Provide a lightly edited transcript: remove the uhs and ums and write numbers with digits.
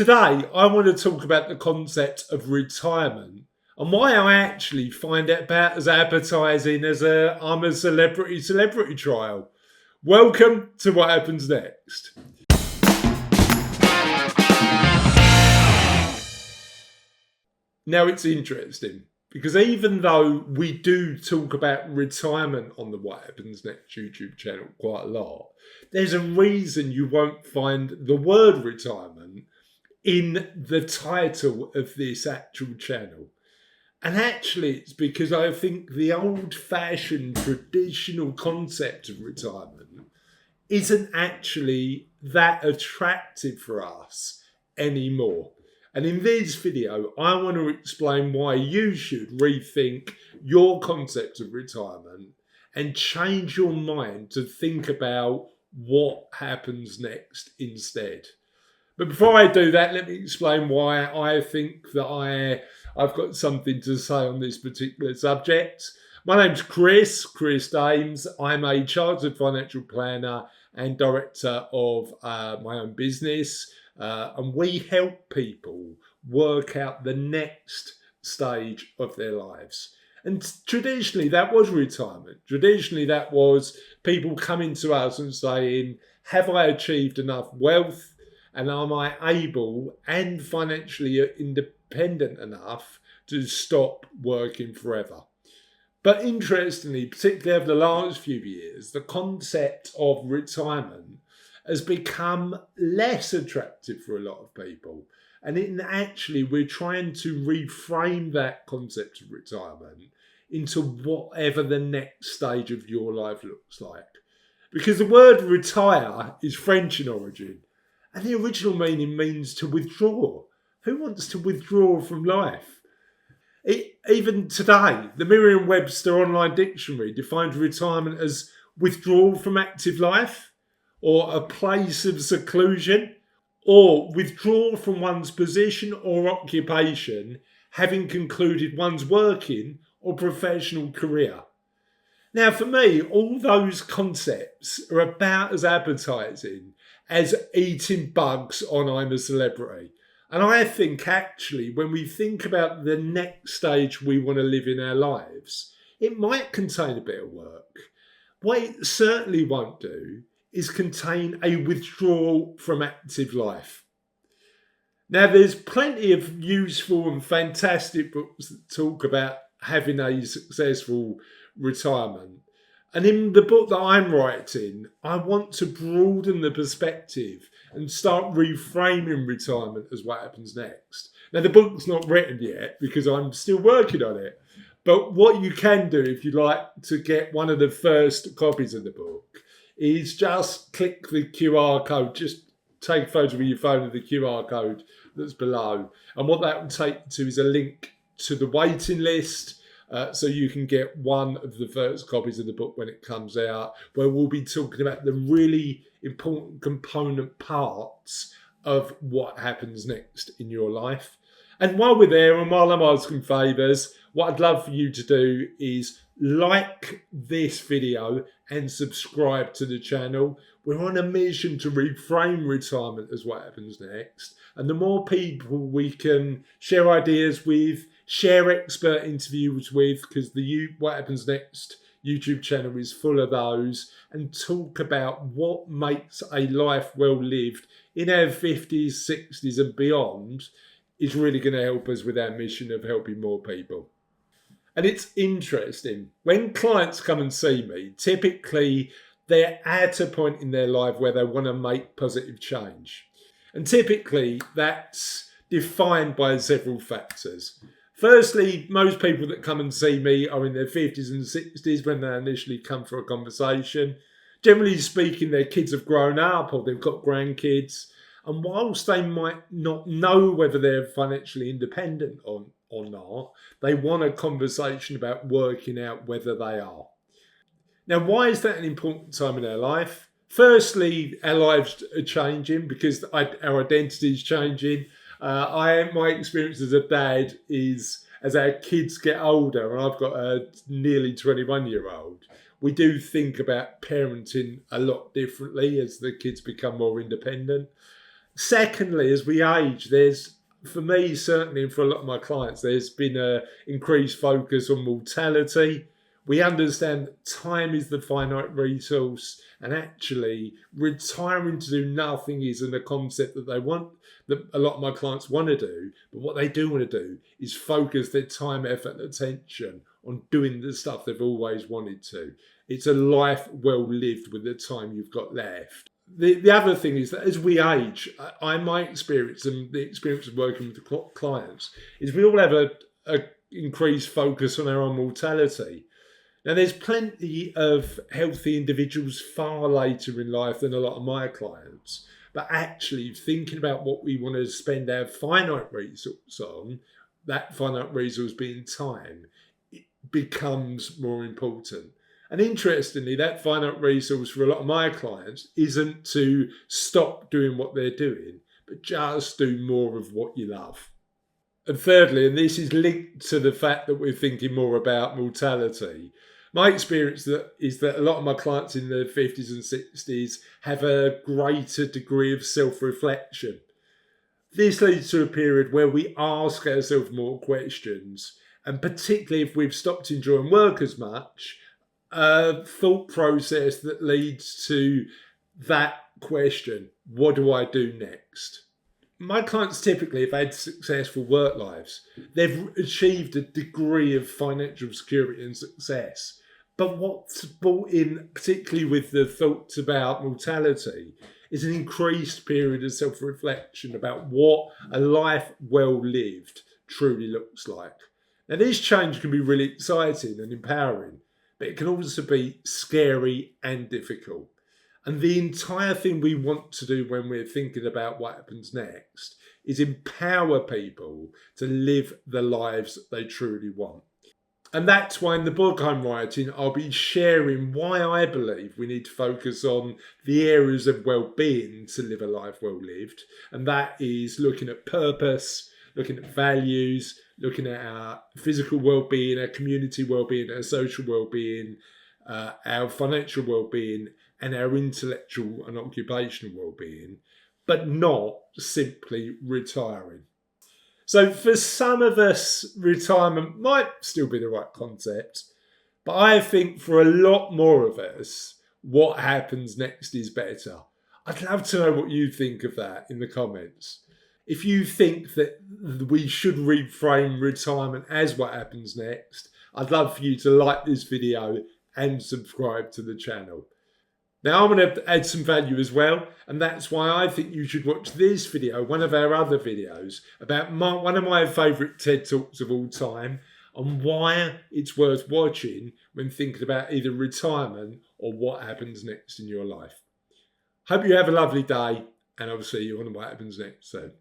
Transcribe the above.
Today, I want to talk about the concept of retirement and why I actually find it about as advertising as I'm a celebrity trial. Welcome to What Happens Next. Now, it's interesting because even though we do talk about retirement on the What Happens Next YouTube channel quite a lot, there's a reason you won't find the word retirement in the title of this actual channel. And actually, it's because I think the old-fashioned traditional concept of retirement isn't actually that attractive for us anymore. And in this video, I want to explain why you should rethink your concept of retirement and change your mind to think about what happens next instead. But before I do that, let me explain why I think that I've got something to say on this particular subject. My name's Chris Daems. I'm a chartered financial planner and director of my own business. And we help people work out the next stage of their lives. And traditionally, that was retirement. Traditionally, that was people coming to us and saying, have I achieved enough wealth? And am I able and financially independent enough to stop working forever? But interestingly, particularly over the last few years, the concept of retirement has become less attractive for a lot of people. And actually, we're trying to reframe that concept of retirement into whatever the next stage of your life looks like. Because the word retire is French in origin. And the original meaning means to withdraw. Who wants to withdraw from life? Even today, the Merriam-Webster Online Dictionary defines retirement as withdrawal from active life, or a place of seclusion, or withdrawal from one's position or occupation, having concluded one's working or professional career. Now, for me, all those concepts are about as advertising as eating bugs on I'm a Celebrity. And I think actually when we think about the next stage we want to live in our lives, it might contain a bit of work. What it certainly won't do is contain a withdrawal from active life. Now, there's plenty of useful and fantastic books that talk about having a successful retirement. And in the book that I'm writing, I want to broaden the perspective and start reframing retirement as what happens next. Now, the book's not written yet because I'm still working on it. But what you can do if you'd like to get one of the first copies of the book is just click the QR code. Just take a photo with your phone of the QR code that's below. And what that will take you to is a link to the waiting list. So you can get one of the first copies of the book when it comes out, where we'll be talking about the really important component parts of what happens next in your life. And while we're there and while I'm asking favours, what I'd love for you to do is like this video and subscribe to the channel. We're on a mission to reframe retirement as what happens next. And the more people we can share ideas with, share expert interviews with, because the What Happens Next YouTube channel is full of those, and talk about what makes a life well lived in our 50s, 60s and beyond is really going to help us with our mission of helping more people. And it's interesting, when clients come and see me, typically they're at a point in their life where they want to make positive change. And typically that's defined by several factors. Firstly, most people that come and see me are in their 50s and 60s when they initially come for a conversation. Generally speaking, their kids have grown up or they've got grandkids. And whilst they might not know whether they're financially independent or not, they want a conversation about working out whether they are. Now, why is that an important time in our life? Firstly, our lives are changing because our identity is changing. My experience as a dad is as our kids get older, and I've got a nearly 21-year-old, we do think about parenting a lot differently as the kids become more independent. Secondly, as we age, there's, for me certainly, and for a lot of my clients, there's been a increased focus on mortality. We understand that time is the finite resource, and actually retiring to do nothing isn't a concept that they want, that a lot of my clients want to do. But what they do want to do is focus their time, effort, and attention on doing the stuff they've always wanted to. It's a life well lived with the time you've got left. The other thing is that as we age, my experience and the experience of working with the clients is we all have a increased focus on our own mortality. Now, there's plenty of healthy individuals far later in life than a lot of my clients, but actually thinking about what we want to spend our finite resource on, that finite resource being time, it becomes more important. And interestingly, that finite resource for a lot of my clients isn't to stop doing what they're doing, but just do more of what you love. And thirdly, and this is linked to the fact that we're thinking more about mortality, my experience is that a lot of my clients in their 50s and 60s have a greater degree of self-reflection. This leads to a period where we ask ourselves more questions, and particularly if we've stopped enjoying work as much, a thought process that leads to that question: what do I do next? My clients typically have had successful work lives. They've achieved a degree of financial security and success. But what's brought in, particularly with the thoughts about mortality, is an increased period of self-reflection about what a life well lived truly looks like. Now, this change can be really exciting and empowering, but it can also be scary and difficult. And the entire thing we want to do when we're thinking about what happens next is empower people to live the lives that they truly want. And that's why in the book I'm writing, I'll be sharing why I believe we need to focus on the areas of well-being to live a life well lived. And that is looking at purpose, looking at values, looking at our physical well-being, our community well-being, our social well-being, our financial well-being, and our intellectual and occupational well-being, but not simply retiring. So for some of us, retirement might still be the right concept, but I think for a lot more of us, what happens next is better. I'd love to know what you think of that in the comments. If you think that we should reframe retirement as what happens next, I'd love for you to like this video and subscribe to the channel. Now, I'm going to add some value as well, and that's why I think you should watch this video, one of our other videos, about one of my favourite TED Talks of all time, and why it's worth watching when thinking about either retirement or what happens next in your life. Hope you have a lovely day, and I'll see you on What Happens Next soon.